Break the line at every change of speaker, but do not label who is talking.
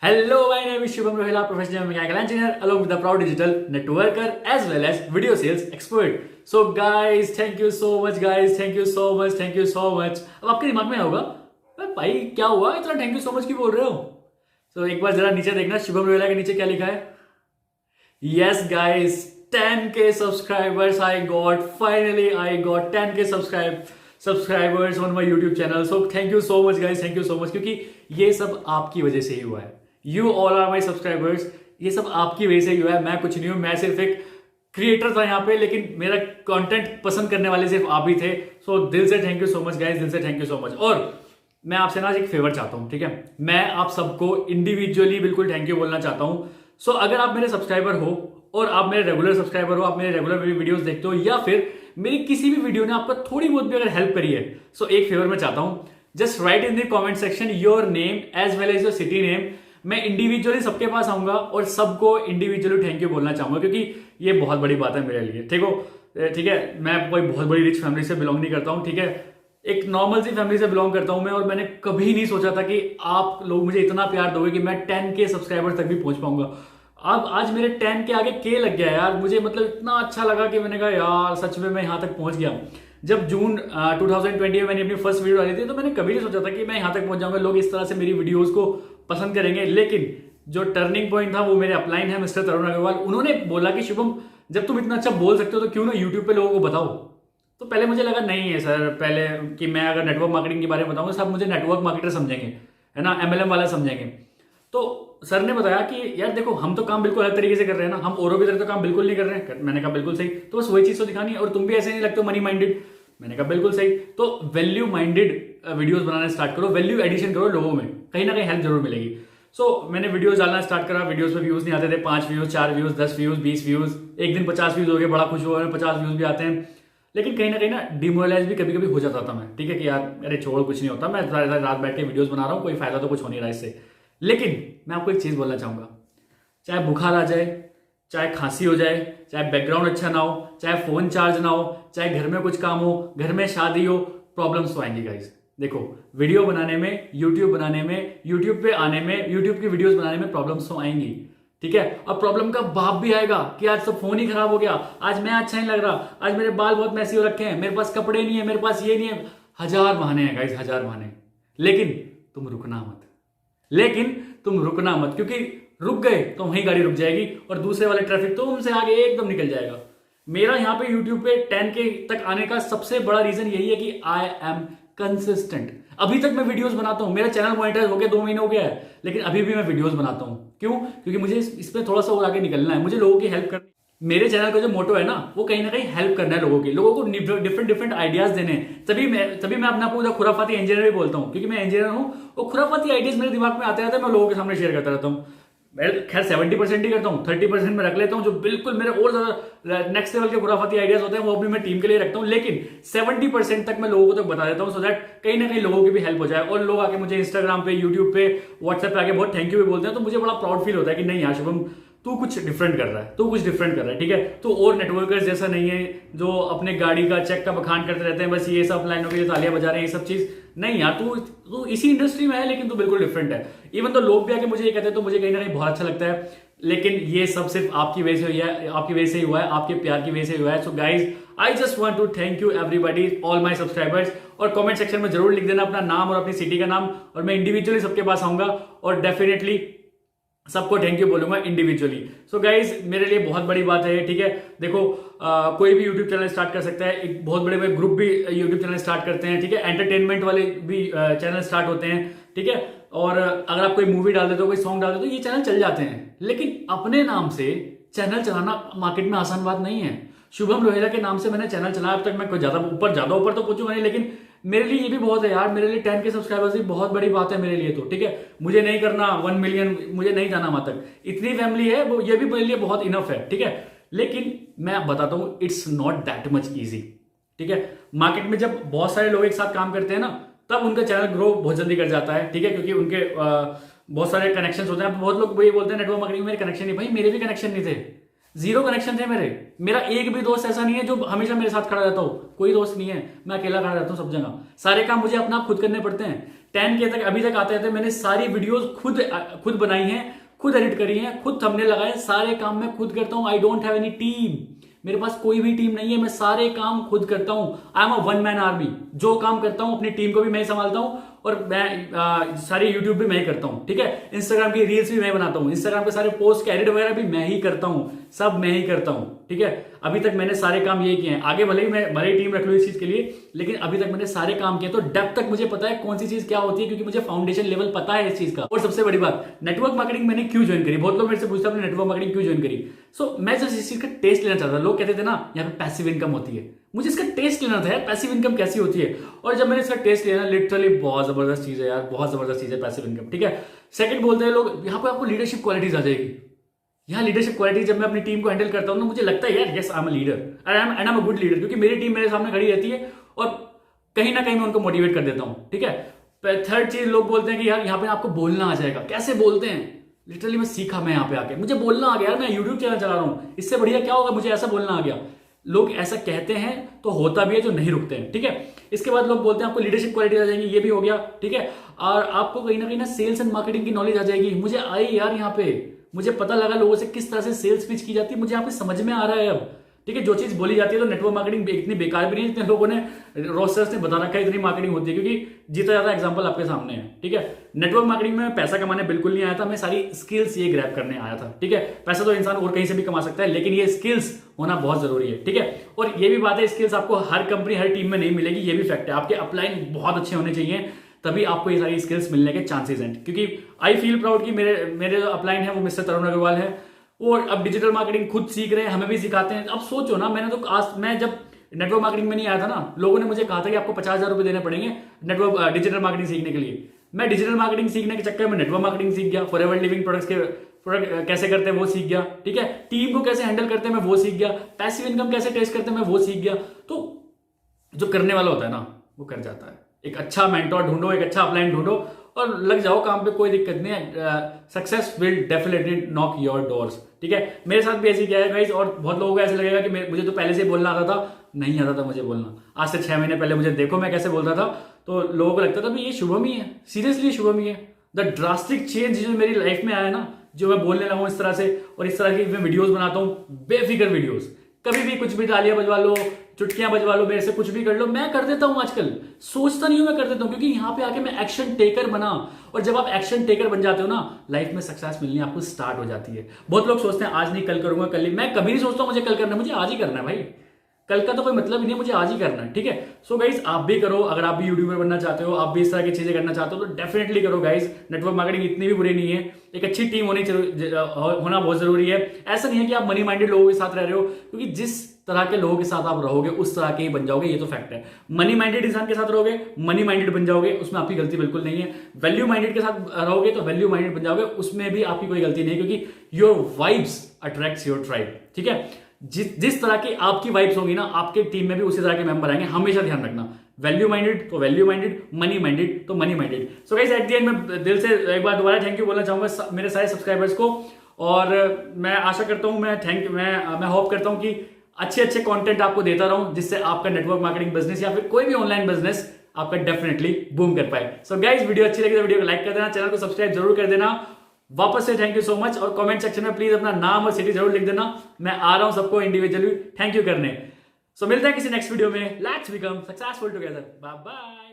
Hello, my name is Shubham Ruhela, professional mechanical engineer, along with a proud digital networker as well as video sales expert. So guys, thank you so much guys, thank you so much, thank you so much. अब आपके दिमाग में होगा भाई क्या हुआ इतना thank you so much क्यों बोल रहे हो? तो एक बार जरा नीचे देखना, शुभम रोहेला के नीचे क्या लिखा है? Yes guys, 10k subscribers I got, finally I got 10k subscribers on my YouTube channel. So thank you so much guys, thank you so much, क्योंकि ये सब आपकी वजह से ही हुआ है. You all are my subscribers. ये सब आपकी वजह से ही हुआ है. मैं कुछ नहीं हूं, मैं सिर्फ एक क्रिएटर था यहाँ पे, लेकिन मेरा कंटेंट पसंद करने वाले सिर्फ आप ही थे. सो दिल से thank you so much guys, दिल से थैंक यू सो मच. और मैं आपसे ना एक फेवर चाहता हूँ, ठीक है? मैं आप सबको इंडिविजुअली बिल्कुल थैंक यू बोलना चाहता हूँ. सो अगर आप मेरे सब्सक्राइबर हो और आप मेरे रेगुलर सब्सक्राइबर हो, आप मेरे रेगुलर वीडियोस देखते हो, या फिर मेरी किसी भी वीडियो ने आपका थोड़ी बहुत भी अगर हेल्प करी है, सो एक फेवर मैं चाहता हूँ, just write in the comment section your name as well as your city name. मैं इंडिविजुअली सबके पास आऊंगा और सबको इंडिविजुअली थैंक यू बोलना चाहूंगा, क्योंकि ये बहुत बड़ी बात है मेरे लिए. ठीक है, मैं कोई बहुत बड़ी रिच फैमिली से बिलोंग नहीं करता हूं, ठीक है? एक नॉर्मल सी फैमिली से बिलोंग करता हूं मैं, और मैंने कभी नहीं सोचा था कि आप लोग मुझे इतना प्यार दोगे कि मैं 10k सब्सक्राइबर तक भी पहुंच पाऊंगा. अब आज मेरे 10 के आगे के लग गया यार. मुझे मतलब इतना अच्छा लगा कि मैंने कहा यार सच में मैं यहां तक पहुंच गया. जब जून 2020 में मैंने अपनी फर्स्ट वीडियो डाली थी, तो मैंने कभी नहीं सोचा था कि मैं यहां तक पहुंच जाऊंगा, लोग इस तरह से मेरी वीडियोस को पसंद करेंगे. लेकिन जो टर्निंग पॉइंट था वो मेरे अपलाइन है मिस्टर तरुण अग्रवाल. उन्होंने बोला कि शुभम, जब तुम इतना अच्छा बोल सकते हो तो क्यों ना यूट्यूब पे लोगों को बताओ. तो पहले मुझे लगा नहीं है सर, पहले कि मैं अगर नेटवर्क मार्केटिंग के बारे में बताऊंगा सब मुझे नेटवर्क मार्केटर समझेंगे, है ना, MLM वाला समझेंगे. तो सर ने बताया कि यार देखो, हम तो काम बिल्कुल अलग तरीके से कर रहे हैं ना, हम औरों की तरह तो काम बिल्कुल नहीं कर रहे हैं. मैंने कहा बिल्कुल सही, तो बस वही चीज तो दिखानी है. और तुम भी ऐसे नहीं लगते हो मनी माइंडेड. मैंने कहा बिल्कुल सही. तो वैल्यू माइंडेड वीडियोस बनाना स्टार्ट करो, वैल्यू एडिशन करो लोगों में, कहीं ना कहीं हेल्प जरूर मिलेगी. सो मैंने वीडियोस डालना स्टार्ट करा. वीडियोस पे व्यूज नहीं आते थे, 5 व्यूज, 4 व्यूज, 10 व्यूज, 20 व्यूज. एक दिन 50 व्यूज हो गए, बड़ा खुश हुआ, 50 व्यूज भी आते हैं. लेकिन कहीं ना डिमोरलाइज भी कभी कभी हो जाता था मैं, ठीक है, कि यार अरे छोड़ो कुछ नहीं होता, मैं रात बैठ के वीडियोस बना रहा हूँ, कोई फायदा तो कुछ हो नहीं रहा इससे. लेकिन मैं आपको एक चीज बोलना चाहूंगा, चाहे बुखार आ जाए, चाहे खांसी हो जाए, चाहे बैकग्राउंड अच्छा ना हो, चाहे फोन चार्ज ना हो, चाहे घर में कुछ काम हो, घर में शादी हो, प्रॉब्लम्स तो आएंगी गाइस. देखो, वीडियो बनाने में, यूट्यूब बनाने में, यूट्यूब पे आने में, यूट्यूब की वीडियोस बनाने में प्रॉब्लम्स तो आएंगी, ठीक है? और प्रॉब्लम का बाप भी आएगा कि आज तो फोन ही खराब हो गया, आज मैं अच्छा नहीं लग रहा, आज मेरे बाल बहुत मैसी हो रखे हैं, मेरे पास कपड़े नहीं है, मेरे पास ये नहीं है. हजार बहाने हैं गाइस, हजार बहाने. लेकिन तुम रुकना मत, क्योंकि रुक गए तो वहीं गाड़ी रुक जाएगी और दूसरे वाले ट्रैफिक तो उनसे आगे एकदम निकल जाएगा. मेरा यहाँ पे यूट्यूब पे 10k तक आने का सबसे बड़ा रीजन यही है कि आई एम कंसिस्टेंट. अभी तक मैं वीडियोस बनाता हूं, मेरा चैनल मॉनिटाइज हो गया 2 महीने हो गया है, लेकिन अभी भी मैं वीडियोस बनाता हूं. क्यों? क्योंकि मुझे इसमें थोड़ा सा और आगे निकलना है, मुझे लोगों की हेल्प करनी. मेरे चैनल का जो मोटो है ना, वो कहीं ना कहीं हेल्प करना है लोगों को डिफरेंट आइडियाज देने. तभी मैं अपने आपको खुराफाती इंजीनियर भी बोलता हूँ, क्योंकि मैं इंजीनियर हूँ. वो खुराफाती आइडियाज मेरे दिमाग में आते रहते हैं, मैं लोगों के सामने शेयर करता रहता हूँ. मैं खैर 70% ही करता हूँ, 30% में रख लेता हूँ जो बिल्कुल मेरे और ज्यादा नेक्स्ट लेवल के खुराफाती आइडियाज होते हैं, वो अपनी मैं टीम के लिए रखता हूँ. लेकिन 70% तक मैं लोगों को तक बता देता हूँ, सो दैट कहीं ना कहीं लोगों की भी हेल्प हो जाए. और लोग आके मुझे इंस्टाग्राम पे, यूट्यूब पे, व्हाट्सएप पे आके बहुत थैंक यू भी बोलते हैं. तो मुझे बड़ा प्राउड फील होता है कि नहीं यार शुभम, तू कुछ डिफरेंट कर रहा है, ठीक है? तो और नेटवर्कर्स जैसा नहीं है जो अपने गाड़ी का चेक का बखान करते रहते हैं, बस ये सब लाइनों के लिए तालियां बजा रहे हैं, ये सब चीज नहीं यार. तू इसी इंडस्ट्री में है, लेकिन तू बिल्कुल डिफरेंट है. इवन तो लोग भी आके मुझे ये कहते हैं, तो मुझे कहीं ना कहीं बहुत अच्छा लगता है. लेकिन ये सब सिर्फ आपकी वजह से ही हुआ है, आपके प्यार की वजह से हुआ है. So guys, I just want to thank you everybody, all my subscribers. और कमेंट सेक्शन में जरूर लिख देना अपना नाम और अपनी सिटी का नाम, और मैं इंडिविजुअली सबके पास आऊंगा और डेफिनेटली सबको थैंक यू बोलूंगा इंडिविजुअली. सो गाइज, मेरे लिए बहुत बड़ी बात है, ठीक है? देखो, कोई भी यूट्यूब चैनल स्टार्ट कर सकता है. एक बहुत बड़े बड़े ग्रुप भी यूट्यूब चैनल स्टार्ट करते हैं, ठीक है? एंटरटेनमेंट वाले भी चैनल स्टार्ट होते हैं, ठीक है? और अगर आप कोई मूवी डाल देते हो, कोई सॉन्ग डाल देते हो, ये चैनल चल जाते हैं. लेकिन अपने नाम से चैनल चलाना मार्केट में आसान बात नहीं है. शुभम रोहेला के नाम से मैंने चैनल चलाया, अब तक मैं कोई ज्यादा ऊपर तो पहुंचूंगा नहीं, लेकिन मेरे लिए ये भी बहुत है यार. मेरे लिए 10k सब्सक्राइबर्स भी बहुत बड़ी बात है मेरे लिए, तो ठीक है? मुझे नहीं करना 1 मिलियन, मुझे नहीं जाना वहां तक. इतनी फैमिली है, वो ये भी मेरे लिए बहुत इनफ है, ठीक है? लेकिन मैं बताता हूं, it's not that much easy, ठीक है? मार्केट में जब बहुत सारे लोग एक साथ काम करते हैं ना, तब उनका चैनल ग्रो बहुत जल्दी कर जाता है, ठीक है? क्योंकि उनके बहुत सारे कनेक्शन होते हैं. बहुत लोग ये बोलते हैं नेटवर्क मार्केटिंग में मेरे कनेक्शन नहीं. भाई मेरे भी कनेक्शन नहीं थे, 0 कनेक्शन थे मेरे. मेरा एक भी दोस्त ऐसा नहीं है जो हमेशा मेरे साथ खड़ा रहता हो, कोई दोस्त नहीं है. मैं अकेला खड़ा रहता हूँ सब जगह. सारे काम मुझे अपना खुद करने पड़ते हैं, 10K तक अभी तक आते थे, मैंने सारी वीडियोस खुद बनाई हैं, खुद एडिट करी हैं, खुद थंबनेल लगाए, सारे काम मैं खुद करता हूं। I don't have any team, मेरे पास कोई भी टीम नहीं है, मैं सारे काम खुद करता हूं। I am a one man army, जो काम करता हूं अपनी टीम को भी मैं ही संभालता हूं, और मैं सारी यूट्यूब भी मैं ही करता हूं, ठीक है। इंस्टाग्राम की रील्स भी मैं बनाता हूं, इंस्टाग्राम के सारे पोस्ट के एडिट वगैरह भी मैं ही करता हूं, सब मैं ही करता हूं, ठीक है। अभी तक मैंने सारे काम ये किए हैं, आगे भले ही टीम रख लूं इस चीज के लिए, लेकिन अभी तक मैंने सारे काम किए, तो डेप्थ तक मुझे पता है कौन सी चीज क्या होती है, क्योंकि मुझे फाउंडेशन लेवल पता है इस चीज का। और सबसे बड़ी बात, नेटवर्क मार्केटिंग मैंने क्यों ज्वाइन करी, बहुत लोग मेरे से पूछते हैं नेटवर्क मार्केटिंग क्यों ज्वाइन करी। सो मैं जस्ट इस चीज का टेस्ट लेना चाहता था। लोग कहते थे ना यहाँ पे पैसिव इनकम होती है, मुझे इसका टेस्ट लेना था यार, पैसिव इनकम कैसी होती है। और जब मैंने इसका टेस्ट लिया ना, लिटरली बहुत जबरदस्त चीज है यार, बहुत जबरदस्त चीज है पैसिव इनकम, ठीक है। सेकंड बोलते हैं लोग, यहाँ पे आपको लीडरशिप क्वालिटीज आ जाएगी। यहाँ लीडरशिप क्वालिटी जब मैं अपनी टीम को हैंडल करता हूँ ना, मुझे लगता है यार yes I am a leader and I am a good leader, क्योंकि मेरी टीम मेरे सामने खड़ी रहती है और कहीं ना कहीं मैं उनको मोटिवेट कर देता हूँ, ठीक है। थर्ड चीज, लोग बोलते हैं कि यार यहाँ पे आपको बोलना आ जाएगा, कैसे बोलते हैं। लिटरली मैं सीखा, मैं यहाँ पे आके मुझे बोलना आ गया यार, मैं यूट्यूब चैनल चला रहा हूँ, इससे बढ़िया क्या होगा, मुझे ऐसा बोलना आ गया। लोग ऐसा कहते हैं तो होता भी है, जो नहीं रुकते हैं, ठीक है। इसके बाद लोग बोलते हैं आपको लीडरशिप क्वालिटी आ जाएगी, ये भी हो गया, ठीक है। और आपको कहीं ना कहीं सेल्स एंड मार्केटिंग की नॉलेज आ जाएगी। मुझे आई यार, यहाँ पे मुझे पता लगा लोगों से किस तरह से सेल्स पिच की जाती है, मुझे यहाँ पे समझ में आ रहा है अब, ठीक है। जो चीज बोली जाती है, तो नेटवर्क मार्केटिंग इतनी बेकार भी नहीं है जितने लोगों ने रोस्टर्स ने बता रखा है इतनी मार्केटिंग होती है, क्योंकि जीता जाता एग्जांपल आपके सामने है, ठीक है। नेटवर्क मार्केटिंग में पैसा कमाने बिल्कुल नहीं आया था, मैं सारी स्किल्स ये ग्रैब करने आया था, ठीक है। पैसा तो इंसान और कहीं से भी कमा सकता है, लेकिन ये स्किल्स होना बहुत जरूरी है, ठीक है। और ये भी बात है, स्किल्स आपको हर कंपनी हर टीम में नहीं मिलेगी, ये भी फैक्ट है। आपके अपलाइन बहुत अच्छे होने चाहिए, तभी आपको ये सारी स्किल्स मिलने के चांसेस हैं। क्योंकि आई फील प्राउड कि मेरे जो अपलाइन है वो मिस्टर तरुण अग्रवाल है, और अब डिजिटल मार्केटिंग खुद सीख रहे हैं, हमें भी सिखाते हैं। अब सोचो ना, मैं जब नेटवर्क मार्केटिंग में नहीं आया था ना, लोगों ने मुझे कहा था कि आपको 50,000 रुपए देने पड़ेंगे नेटवर्क डिजिटल मार्केटिंग सीखने के लिए। मैं डिजिटल मार्केटिंग सीखने के चक्कर में नेटवर्क मार्केटिंग सीख गया, फॉरएवर लिविंग प्रोडक्ट कैसे करते हैं वो सीख गया, ठीक है। टीम को कैसे हैंडल करते हैं मैं वो सीख गया, पैसिव इनकम कैसे टेस्ट करते हैं मैं वो सीख गया। तो जो करने वाला होता है ना, वो कर जाता है। एक अच्छा मेंटोर ढूंढो, एक अच्छा अपलाइन ढूंढो और लग जाओ काम पे, कोई दिक्कत नहीं है। Success will definitely knock your doors, ठीक है। मेरे साथ भी ऐसी क्या है गाइस, और बहुत लोगों को ऐसे लगेगा कि मुझे तो पहले से बोलना आता था, नहीं आता था मुझे बोलना। आज से 6 महीने पहले मुझे देखो मैं कैसे बोलता था, तो लोगों को लगता था भाई ये शुभम ही है, सीरियसली शुभम ही है। द ड्रास्टिक चेंज जो मेरी लाइफ में आया ना, जो मैं बोलने लगा हूं इस तरह से, और इस तरह की मैं वीडियोस बनाता हूं, बेफिक्र वीडियोस, कभी भी कुछ भी तालियां बजवा लो, चुटकियां बजवा लो, मेरे से कुछ भी कर लो, मैं कर देता हूं आजकल। सोचता नहीं हूं, मैं कर देता हूं, क्योंकि यहां पे आके मैं एक्शन टेकर बना। और जब आप एक्शन टेकर बन जाते हो ना, लाइफ में सक्सेस मिलनी आपको स्टार्ट हो जाती है। बहुत लोग सोचते हैं आज नहीं कल करूंगा, कल नहीं। मैं कभी नहीं सोचता मुझे कल करना है, मुझे आज ही करना है भाई। कल का तो कोई मतलब ही नहीं, मुझे आज ही करना है, ठीक है। सो गाइज आप भी करो, अगर आप भी यूट्यूबर बनना चाहते हो, आप भी इस तरह की चीजें करना चाहते हो, तो डेफिनेटली करो गाइज। नेटवर्क मार्केटिंग इतनी भी बुरी नहीं है, एक अच्छी टीम होना बहुत जरूरी है। ऐसा नहीं है कि आप मनी माइंडेड लोगों के साथ रह रहे हो, क्योंकि जिस तरह के लोगों के साथ आप रहोगे उस तरह के ही बन जाओगे, ये तो फैक्ट है। मनी माइंडेड इंसान के साथ रहोगे, मनी माइंडेड बन जाओगे, उसमें आपकी गलती बिल्कुल नहीं है। वैल्यू माइंडेड के साथ रहोगे तो वैल्यू माइंडेड बन जाओगे, उसमें भी आपकी कोई गलती नहीं है, क्योंकि your vibes attracts your tribe, ठीक है। जिस तरह की आपकी वाइब्स होगी ना, आपके टीम में भी उसी तरह के मेंबर आएंगे। हमेशा ध्यान रखना, वैल्यू माइंडेड तो वैल्यू माइंडेड, मनी माइंडेड तो money minded. So guys at the end मैं दिल से एक बार दोबारा थैंक यू बोलना चाहूंगा मेरे सारे सब्सक्राइबर्स को, और मैं आशा करता हूं, मैं होप करता हूं कि अच्छे कंटेंट आपको देता रहूं, जिससे आपका नेटवर्क मार्केटिंग बिजनेस या फिर कोई भी ऑनलाइन बिजनेस आपका डेफिनेटली बूम कर पाए। सो गाइस वीडियो अच्छी लगी तो वीडियो को लाइक कर देना, चैनल को सब्सक्राइब जरूर कर देना। वापस से थैंक यू सो मच, और कमेंट सेक्शन में प्लीज अपना नाम और सिटी जरूर लिख देना, मैं आ रहा हूं सबको इंडिविजुअली थैंक यू करने। सो मिलते हैं किसी नेक्स्ट वीडियो में। Let's become successful together, bye bye.